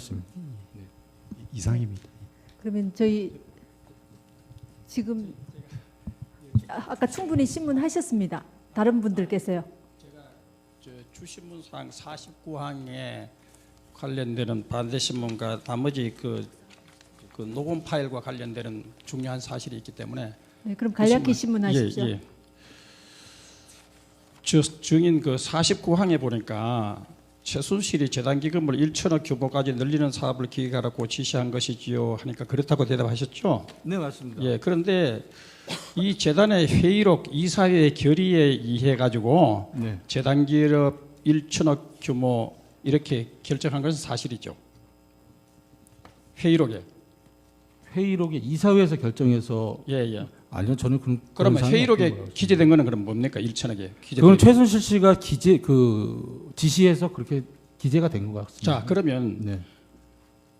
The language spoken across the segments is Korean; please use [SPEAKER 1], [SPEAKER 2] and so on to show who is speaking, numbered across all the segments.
[SPEAKER 1] 네, 이상입니다.
[SPEAKER 2] 그러면 저희 지금 아까 충분히 신문하셨습니다. 다른 분들께서요.
[SPEAKER 3] 제가 주신문상 49항에 관련되는 반대신문과 나머지 그 녹음 파일과 관련되는 중요한 사실이 있기 때문에
[SPEAKER 2] 네, 그럼 간략히 신문하십시오.
[SPEAKER 3] 예. 증인 그 49항에 보니까 최순실이 재단기금을 1천억 규모까지 늘리는 사업을 기획하라고 지시한 것이지요 하니까 그렇다고 대답하셨죠?
[SPEAKER 1] 네, 맞습니다.
[SPEAKER 3] 예, 그런데 이 재단의 회의록 이사회의 결의에 의해 가지고
[SPEAKER 1] 네.
[SPEAKER 3] 재단 기업 1천억 규모 이렇게 결정한 것은 사실이죠. 회의록에.
[SPEAKER 1] 회의록에 이사회에서 결정해서
[SPEAKER 3] 예.
[SPEAKER 1] 아니요, 저는
[SPEAKER 3] 그러면 회의록에 기재된 거는 그럼 뭡니까? 1천억에 기재된.
[SPEAKER 1] 그건 최순실 씨가 지시해서 그렇게 기재가 된 것 같습니다.
[SPEAKER 3] 자, 그러면
[SPEAKER 1] 네.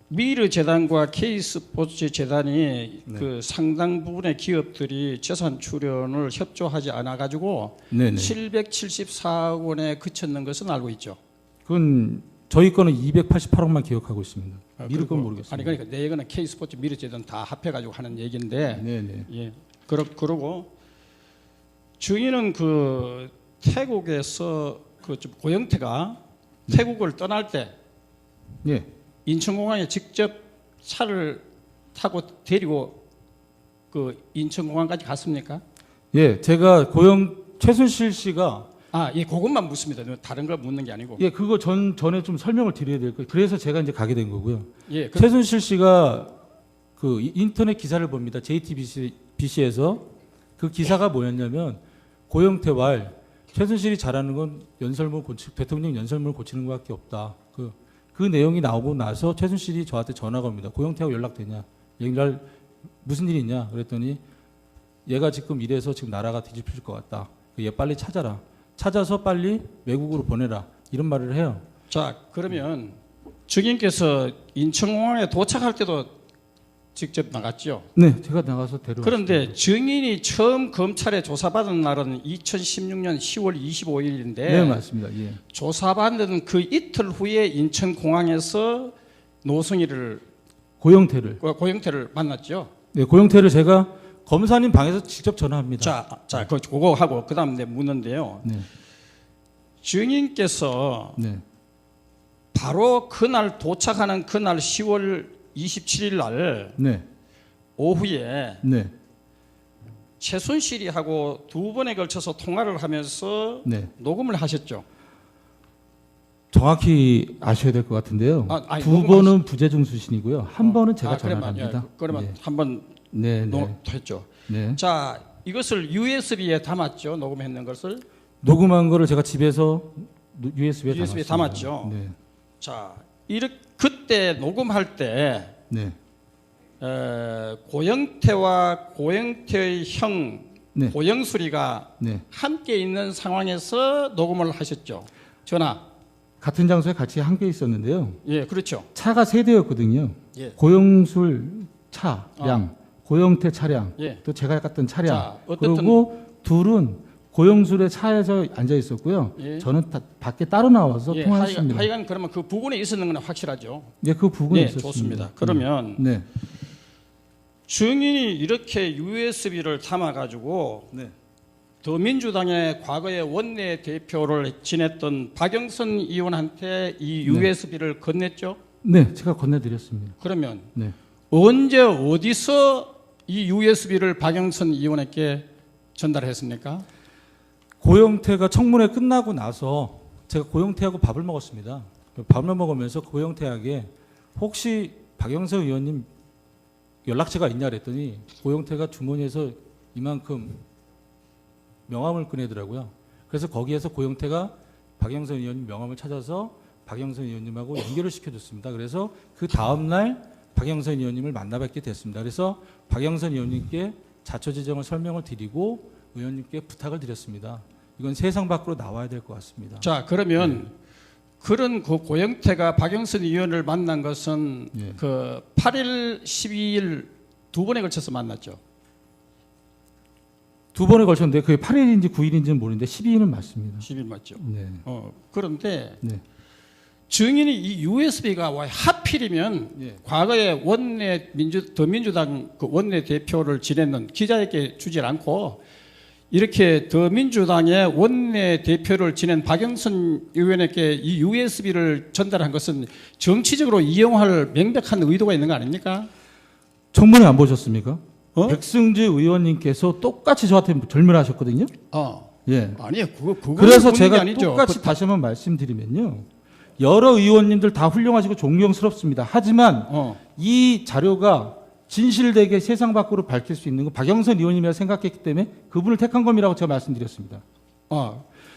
[SPEAKER 3] 미르 재단과 K스포츠 재단이
[SPEAKER 1] 네.
[SPEAKER 3] 그 상당 부분의 기업들이 재산 출연을 협조하지 않아 가지고
[SPEAKER 1] 네네.
[SPEAKER 3] 774억 원에 그쳤는 것은 알고 있죠.
[SPEAKER 1] 그건 저희 거는 288억만 기억하고 있습니다. 미르 건
[SPEAKER 3] 그리고
[SPEAKER 1] 모르겠습니다.
[SPEAKER 3] 아니 그러니까 내 거는 K스포츠 미르 재단 다 합해 가지고 하는 얘기인데.
[SPEAKER 1] 네네.
[SPEAKER 3] 예. 그러고 증인은 그 태국에서 그 좀 고영태가 태국을 떠날 때
[SPEAKER 1] 예.
[SPEAKER 3] 인천공항에 직접 차를 타고 데리고 그 인천공항까지 갔습니까?
[SPEAKER 1] 예, 제가 최순실 씨가
[SPEAKER 3] 예, 그것만 묻습니다. 다른 걸 묻는 게 아니고.
[SPEAKER 1] 예, 그거 전에 좀 설명을 드려야 될 거예요. 그래서 제가 이제 가게 된 거고요.
[SPEAKER 3] 예,
[SPEAKER 1] 최순실 씨가 그 인터넷 기사를 봅니다. JTBC에서 그 기사가 뭐였냐면 고영태 왈 최순실이 잘하는 건 대통령 연설문을 고치는 것밖에 없다. 그 내용이 나오고 나서 최순실이 저한테 전화가 옵니다. 고영태하고 연락되냐? 얘기를 무슨 일이 있냐? 그랬더니 얘가 지금 이래서 지금 나라가 뒤집힐 것 같다. 얘 빨리 찾아라. 찾아서 빨리 외국으로 보내라. 이런 말을 해요.
[SPEAKER 3] 자, 그러면 증인께서 인천공항에 도착할 때도 직접 나갔죠.
[SPEAKER 1] 네, 제가 나가서 데려왔습니다.
[SPEAKER 3] 그런데 증인이 처음 검찰에 조사받은 날은 2016년 10월 25일인데
[SPEAKER 1] 네, 맞습니다. 예.
[SPEAKER 3] 조사받는 그 이틀 후에 인천공항에서 노승일을 고영태를 만났죠.
[SPEAKER 1] 네, 고영태를 제가 검사님 방에서 직접 전화합니다.
[SPEAKER 3] 자, 그거 하고 그다음 내 묻는데요.
[SPEAKER 1] 네.
[SPEAKER 3] 증인께서
[SPEAKER 1] 네.
[SPEAKER 3] 바로 그날 도착하는 그날 10월 27일 날
[SPEAKER 1] 네.
[SPEAKER 3] 오후에
[SPEAKER 1] 네.
[SPEAKER 3] 최순실이 하고 두 번에 걸쳐서 통화를 하면서
[SPEAKER 1] 네.
[SPEAKER 3] 녹음을 하셨죠.
[SPEAKER 1] 정확히 아셔야 될 것 같은데요. 두 번은 부재중 수신이고요. 한 번은 제가 전화합니다.
[SPEAKER 3] 그러면
[SPEAKER 1] 네.
[SPEAKER 3] 한번
[SPEAKER 1] 네.
[SPEAKER 3] 했죠.
[SPEAKER 1] 네.
[SPEAKER 3] 자, 이것을 USB에 담았죠. 녹음했는 것을.
[SPEAKER 1] 녹음한 거를 제가 집에서 USB에
[SPEAKER 3] 담았죠.
[SPEAKER 1] 네.
[SPEAKER 3] 자, 그때 녹음할 때
[SPEAKER 1] 네.
[SPEAKER 3] 고영태와 고영태의 형
[SPEAKER 1] 네.
[SPEAKER 3] 고영술이가
[SPEAKER 1] 네.
[SPEAKER 3] 함께 있는 상황에서 녹음을 하셨죠. 전화.
[SPEAKER 1] 같은 장소에 같이 함께 있었는데요.
[SPEAKER 3] 예, 그렇죠.
[SPEAKER 1] 차가 세 대였거든요.
[SPEAKER 3] 예.
[SPEAKER 1] 고영술 차량, 고영태 차량,
[SPEAKER 3] 예.
[SPEAKER 1] 또 제가 갔던 차량.
[SPEAKER 3] 자, 어쨌든
[SPEAKER 1] 그리고 둘은 고영술의 차에서 앉아 있었고요.
[SPEAKER 3] 예.
[SPEAKER 1] 저는 밖에 따로 나와서
[SPEAKER 3] 예,
[SPEAKER 1] 통화했습니다.
[SPEAKER 3] 하여간 그러면 그 부분에 있었는 건 확실하죠.
[SPEAKER 1] 네, 그 부분이
[SPEAKER 3] 네,
[SPEAKER 1] 있었습니다.
[SPEAKER 3] 좋습니다. 그러면
[SPEAKER 1] 네.
[SPEAKER 3] 증인이 이렇게 USB를 담아가지고
[SPEAKER 1] 네.
[SPEAKER 3] 더민주당의 과거의 원내 대표를 지냈던 박영선 의원한테 이 USB를 건넸죠.
[SPEAKER 1] 네, 제가 건네드렸습니다.
[SPEAKER 3] 그러면
[SPEAKER 1] 네.
[SPEAKER 3] 언제 어디서 이 USB를 박영선 의원에게 전달했습니까?
[SPEAKER 1] 고영태가 청문회 끝나고 나서 제가 고영태하고 밥을 먹었습니다. 밥을 먹으면서 고영태에게 혹시 박영선 의원님 연락처가 있냐 그랬더니 고영태가 주머니에서 이만큼 명함을 꺼내더라고요. 그래서 거기에서 고영태가 박영선 의원님 명함을 찾아서 박영선 의원님하고 연결을 시켜줬습니다. 그래서 그 다음날 박영선 의원님을 만나뵙게 됐습니다. 그래서 박영선 의원님께 자초지정을 설명을 드리고 의원님께 부탁을 드렸습니다. 이건 세상 밖으로 나와야 될 것 같습니다.
[SPEAKER 3] 자, 그러면 그런 그 고영태가 박영선 의원을 만난 것은
[SPEAKER 1] 네.
[SPEAKER 3] 그 8일, 12일 두 번에 걸쳐서 만났죠.
[SPEAKER 1] 두 번에 걸쳤는데 그게 8일인지 9일인지는 모르는데 12일은 맞습니다.
[SPEAKER 3] 10일 맞죠.
[SPEAKER 1] 네.
[SPEAKER 3] 그런데
[SPEAKER 1] 네.
[SPEAKER 3] 증인이 이 USB가 왜 하필이면
[SPEAKER 1] 예.
[SPEAKER 3] 과거에 더민주당 그 원내 대표를 지냈는 기자에게 주질 않고 이렇게 더민주당의 원내 대표를 지낸 박영선 의원에게 이 USB를 전달한 것은 정치적으로 이용할 명백한 의도가 있는 거 아닙니까?
[SPEAKER 1] 청문회 안 보셨습니까?
[SPEAKER 3] 어?
[SPEAKER 1] 백승지 의원님께서 똑같이 저한테 질문하셨거든요. 예.
[SPEAKER 3] 아니요, 그거
[SPEAKER 1] 그래서 제가
[SPEAKER 3] 아니죠.
[SPEAKER 1] 똑같이 다시 한번 말씀드리면요. 여러 의원님들 다 훌륭하시고 존경스럽습니다. 하지만 이 자료가 진실되게 세상 밖으로 밝힐 수 있는 건 박영선 의원님이라 생각했기 때문에 그분을 택한 겁이라고 제가 말씀드렸습니다.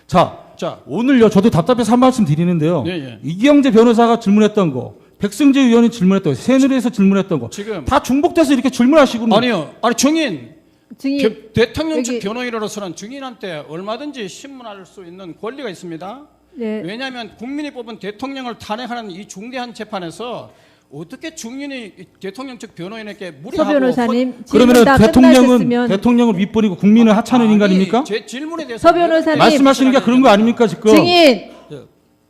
[SPEAKER 1] 자, 오늘요 저도 답답해서 한 말씀 드리는데요.
[SPEAKER 3] 예, 예.
[SPEAKER 1] 이경재 변호사가 질문했던 거, 백승재 의원이 질문했던 거, 새누리에서 질문했던 거,
[SPEAKER 3] 지금
[SPEAKER 1] 다 중복돼서 이렇게 질문하시고
[SPEAKER 3] 아니요, 아니 증인 대통령 측
[SPEAKER 2] 여기-
[SPEAKER 3] 변호인으로서는 증인한테 얼마든지 신문할 수 있는 권리가 있습니다.
[SPEAKER 2] 네.
[SPEAKER 3] 왜냐하면 국민이 뽑은 대통령을 탄핵하는 이 중대한 재판에서 어떻게 증인이 대통령 측 변호인에게
[SPEAKER 2] 서
[SPEAKER 3] 무리하고
[SPEAKER 2] 변호사님 질문
[SPEAKER 1] 그러면
[SPEAKER 2] 다 끝나셨으면
[SPEAKER 1] 대통령을 밑버리고 국민을 하찮은 인간입니까?
[SPEAKER 3] 제 질문에 대해서
[SPEAKER 2] 서 변호사님
[SPEAKER 1] 말씀하시는 게 그런 거 아닙니까 지금?
[SPEAKER 2] 증인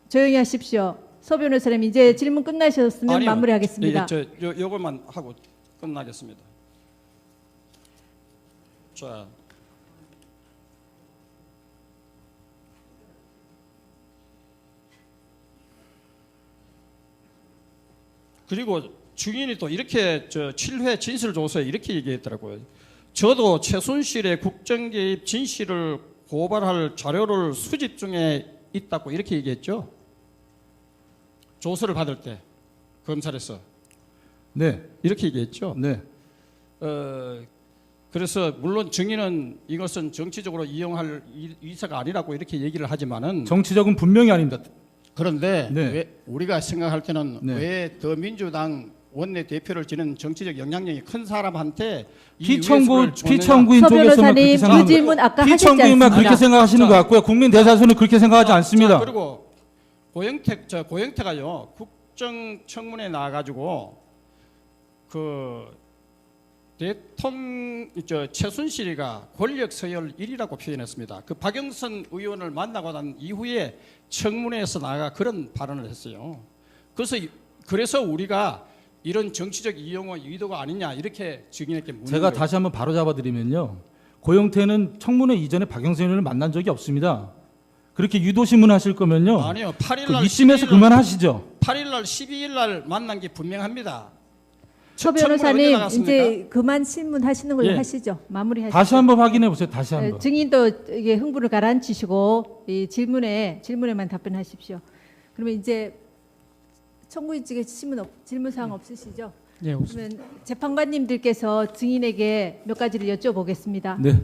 [SPEAKER 2] 조용히 하십시오. 서 변호사님 이제 질문 끝나셨으면
[SPEAKER 3] 아니요.
[SPEAKER 2] 마무리하겠습니다.
[SPEAKER 3] 요것만 하고 끝나겠습니다. 자, 그리고 증인이 또 이렇게 7회 진술조서에 이렇게 얘기했더라고요. 저도 최순실의 국정개입 진실을 고발할 자료를 수집 중에 있다고 이렇게 얘기했죠. 조서를 받을 때 검찰에서
[SPEAKER 1] 네,
[SPEAKER 3] 이렇게 얘기했죠.
[SPEAKER 1] 네.
[SPEAKER 3] 그래서 물론 증인은 이것은 정치적으로 이용할 의사가 아니라고 이렇게 얘기를 하지만은
[SPEAKER 1] 정치적은 분명히 아닙니다.
[SPEAKER 3] 그런데
[SPEAKER 1] 네.
[SPEAKER 3] 왜 우리가 생각할 때는
[SPEAKER 1] 네.
[SPEAKER 3] 왜 더민주당 원내 대표를 지는 정치적 영향력이 큰 사람한테 이
[SPEAKER 1] 피청구인
[SPEAKER 3] USB를
[SPEAKER 1] 쪽에서는
[SPEAKER 2] 서
[SPEAKER 1] 그렇게
[SPEAKER 2] 변호사님 그
[SPEAKER 1] 생각합니다.
[SPEAKER 2] 질문 아까 하셨지
[SPEAKER 1] 피청구인만 그렇게
[SPEAKER 2] 않습니까?
[SPEAKER 1] 생각하시는 것 같고요. 국민 대다수는 그렇게 생각하지 않습니다.
[SPEAKER 3] 그리고 고영태가요 국정청문회 나와가지고 그 최순실이가 권력 서열 1위라고 표현했습니다. 그 박영선 의원을 만나고 난 이후에 청문회에서 나가 그런 발언을 했어요. 그래서 우리가 이런 정치적 이용의 의도가 아니냐 이렇게 증인에게 묻는
[SPEAKER 1] 제가
[SPEAKER 3] 거예요.
[SPEAKER 1] 다시 한번 바로 잡아드리면요. 고영태는 청문회 이전에 박영선 의원을 만난 적이 없습니다. 그렇게 유도신문 하실 거면요.
[SPEAKER 3] 아니요. 8일
[SPEAKER 1] 그
[SPEAKER 3] 날
[SPEAKER 1] 이쯤에서
[SPEAKER 3] 12일 날
[SPEAKER 1] 그만하시죠.
[SPEAKER 3] 8일 날 12일 날 만난 게 분명합니다.
[SPEAKER 2] 서
[SPEAKER 3] 청문회 언제
[SPEAKER 2] 변호사님
[SPEAKER 3] 나갔습니까?
[SPEAKER 2] 이제 그만 신문하시는 걸로
[SPEAKER 1] 예.
[SPEAKER 2] 하시죠. 마무리하시죠.
[SPEAKER 1] 다시 한번 확인해 보세요. 다시 한번.
[SPEAKER 2] 증인도 이게 흥분을 가라앉히시고 이 질문에만 답변하십시오. 그러면 이제 청구인 측에 질문 사항 없으시죠?
[SPEAKER 3] 네,
[SPEAKER 2] 그러면 재판관님들께서 증인에게 몇 가지를 여쭤보겠습니다.
[SPEAKER 1] 네.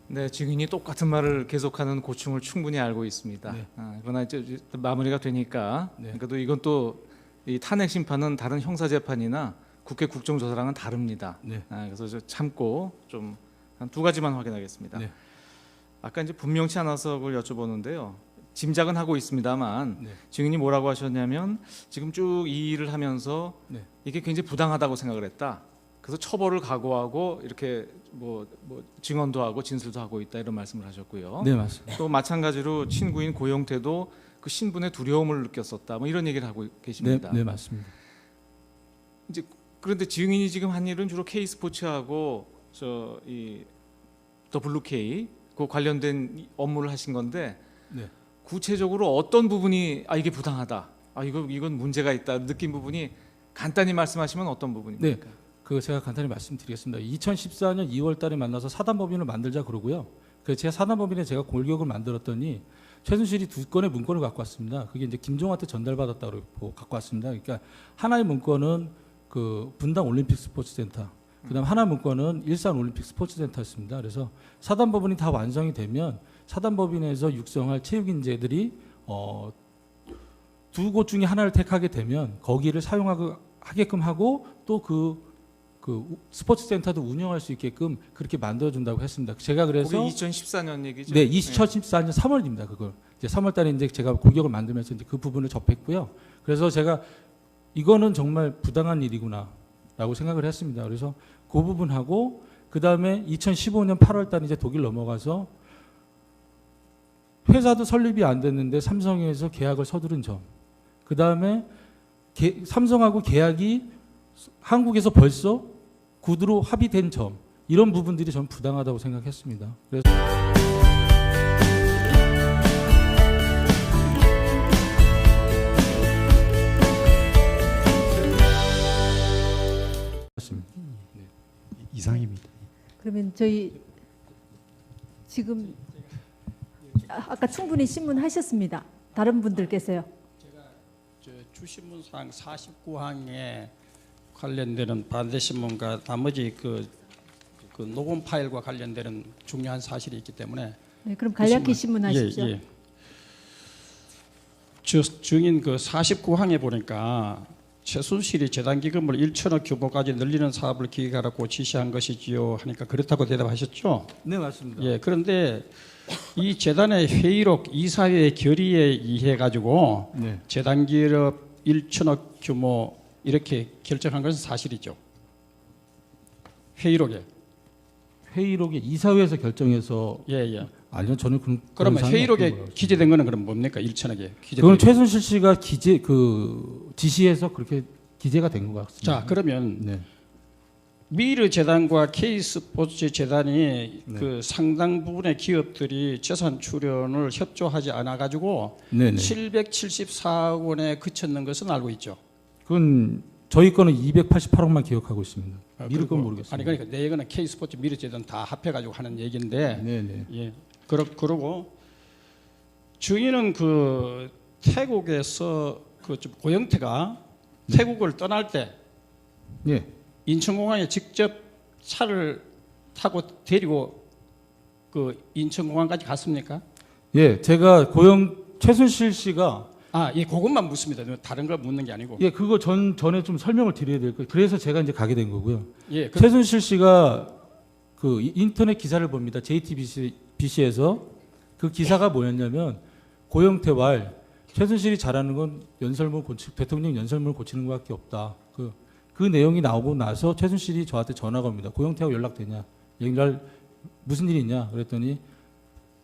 [SPEAKER 4] 네, 증인이 똑같은 말을 계속하는 고충을 충분히 알고 있습니다.
[SPEAKER 1] 네.
[SPEAKER 4] 그러나 이제 마무리가 되니까
[SPEAKER 1] 네.
[SPEAKER 4] 그래도 이건 또 이 탄핵 심판은 다른 형사 재판이나 국회 국정조사랑은 다릅니다.
[SPEAKER 1] 네.
[SPEAKER 4] 그래서 참고 좀 한 두 가지만 확인하겠습니다.
[SPEAKER 1] 네.
[SPEAKER 4] 아까 이제 분명치 않아서 그걸 여쭤보는데요. 짐작은 하고 있습니다만
[SPEAKER 1] 네.
[SPEAKER 4] 증인이 뭐라고 하셨냐면 지금 쭉 이 일을 하면서
[SPEAKER 1] 네.
[SPEAKER 4] 이게 굉장히 부당하다고 생각을 했다. 그래서 처벌을 각오하고 이렇게 뭐 증언도 하고 진술도 하고 있다 이런 말씀을 하셨고요.
[SPEAKER 1] 네, 맞습니다.
[SPEAKER 4] 또 마찬가지로 친구인 고영태도 그 신분의 두려움을 느꼈었다. 뭐 이런 얘기를 하고
[SPEAKER 1] 네,
[SPEAKER 4] 계십니다.
[SPEAKER 1] 네, 맞습니다.
[SPEAKER 4] 이제 그런데 증인이 지금 한 일은 주로 K 스포츠하고 더 블루K 그 관련된 업무를 하신 건데
[SPEAKER 1] 네.
[SPEAKER 4] 구체적으로 어떤 부분이 이게 부당하다. 이건 문제가 있다. 느낀 부분이 간단히 말씀하시면 어떤 부분입니까?
[SPEAKER 1] 그 제가 간단히 말씀드리겠습니다. 2014년 2월 달에 만나서 사단법인을 만들자 그러고요. 그래서 제가 사단법인에 제가 골격을 만들었더니 최순실이 2건의 문건을 갖고 왔습니다. 그게 이제 김종한테 전달받았다고 갖고 왔습니다. 그러니까 하나의 문건은 그 분당 올림픽 스포츠센터, 그다음 하나 문건은 일산 올림픽 스포츠센터였습니다. 그래서 사단법인이 다 완성이 되면 사단법인에서 육성할 체육인재들이 두 곳 중에 하나를 택하게 되면 거기를 사용하게끔 하고 또 그 스포츠 센터도 운영할 수 있게끔 그렇게 만들어준다고 했습니다. 제가 그래서
[SPEAKER 4] 그게 2014년 얘기죠.
[SPEAKER 1] 네, 2014년 3월입니다. 그걸 이제 3월달에 이제 제가 골격을 만들면서 이제 그 부분을 접했고요. 그래서 제가 이거는 정말 부당한 일이구나라고 생각을 했습니다. 그래서 그 부분하고 그 다음에 2015년 8월달 이제 독일 넘어가서 회사도 설립이 안 됐는데 삼성에서 계약을 서두른 점. 그 다음에 삼성하고 계약이 한국에서 벌써 구두로 합의된 점. 이런 부분들이 전 부당하다고 생각했습니다. 그래서
[SPEAKER 5] 이상입니다.
[SPEAKER 2] 그러면 저희 지금 아까 충분히 신문하셨습니다. 다른 분들께서요.
[SPEAKER 3] 저 주신문상 49항에 관련되는 반대신문과 나머지 그 녹음 파일과 관련되는 중요한 사실이 있기 때문에
[SPEAKER 2] 네, 그럼 간략히 신문하십시오.
[SPEAKER 3] 예. 저 증인 그 49항에 보니까 최순실이 재단 기금을 1천억 규모까지 늘리는 사업을 기획하라고 지시한 것이지요 하니까 그렇다고 대답하셨죠?
[SPEAKER 1] 네, 맞습니다.
[SPEAKER 3] 예. 그런데 이 재단의 회의록 이사회의 결의에 의해 가지고
[SPEAKER 1] 네.
[SPEAKER 3] 재단 기업 1천억 규모 이렇게 결정한 것은 사실이죠. 회의록에.
[SPEAKER 1] 회의록에 이사회에서 결정해서
[SPEAKER 3] 예.
[SPEAKER 1] 아니요, 저는 그런
[SPEAKER 3] 그러면
[SPEAKER 1] 사항이
[SPEAKER 3] 회의록에
[SPEAKER 1] 없는 것 같습니다.
[SPEAKER 3] 기재된 거는 그럼 뭡니까? 1천억에 기재된
[SPEAKER 1] 그건
[SPEAKER 3] 게.
[SPEAKER 1] 최순실 씨가 지시해서 그렇게 기재가 된 것 같습니다.
[SPEAKER 3] 자, 그러면
[SPEAKER 1] 네.
[SPEAKER 3] 미르 재단과 K스포츠 재단이
[SPEAKER 1] 네.
[SPEAKER 3] 그 상당 부분의 기업들이 재산 출연을 협조하지 않아 가지고
[SPEAKER 1] 네네.
[SPEAKER 3] 774억 원에 그쳤는 것은 알고 있죠.
[SPEAKER 1] 그건 저희 거는 288억만 기억하고 있습니다. 미르
[SPEAKER 3] 그리고-
[SPEAKER 1] 건 모르겠습니다.
[SPEAKER 3] 아니 그러니까 내 얘기는 K스포츠 미르 재단 다 합해 가지고 하는 얘기인데
[SPEAKER 1] 네네.
[SPEAKER 3] 예. 그러고 증인은 그 태국에서 좀 고영태가 태국을 떠날 때
[SPEAKER 1] 예.
[SPEAKER 3] 인천공항에 직접 차를 타고 데리고 그 인천공항까지 갔습니까?
[SPEAKER 1] 예, 제가 최순실 씨가
[SPEAKER 3] 예, 그것만 묻습니다. 다른 걸 묻는 게 아니고.
[SPEAKER 1] 예, 그거 전에 좀 설명을 드려야 될 거예요. 그래서 제가 이제 가게 된 거고요.
[SPEAKER 3] 예,
[SPEAKER 1] 최순실 씨가 그 인터넷 기사를 봅니다. JTBC에서 그 기사가 뭐였냐면 고영태 왈 최순실이 잘하는 건 대통령 연설문을 고치는 것밖에 없다. 그 내용이 나오고 나서 최순실이 저한테 전화가 옵니다. 고영태하고 연락되냐? 연락 무슨 일이 있냐? 그랬더니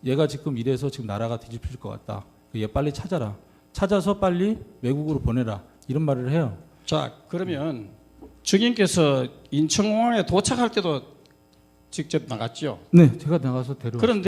[SPEAKER 1] 얘가 지금 이래서 지금 나라가 뒤집힐 것 같다. 얘 빨리 찾아라. 찾아서 빨리 외국으로 보내라. 이런 말을 해요.
[SPEAKER 3] 자, 그러면 증인께서 인천공항에 도착할 때도 직접 나갔죠.
[SPEAKER 1] 네, 제가 나가서 데려.
[SPEAKER 3] 그런데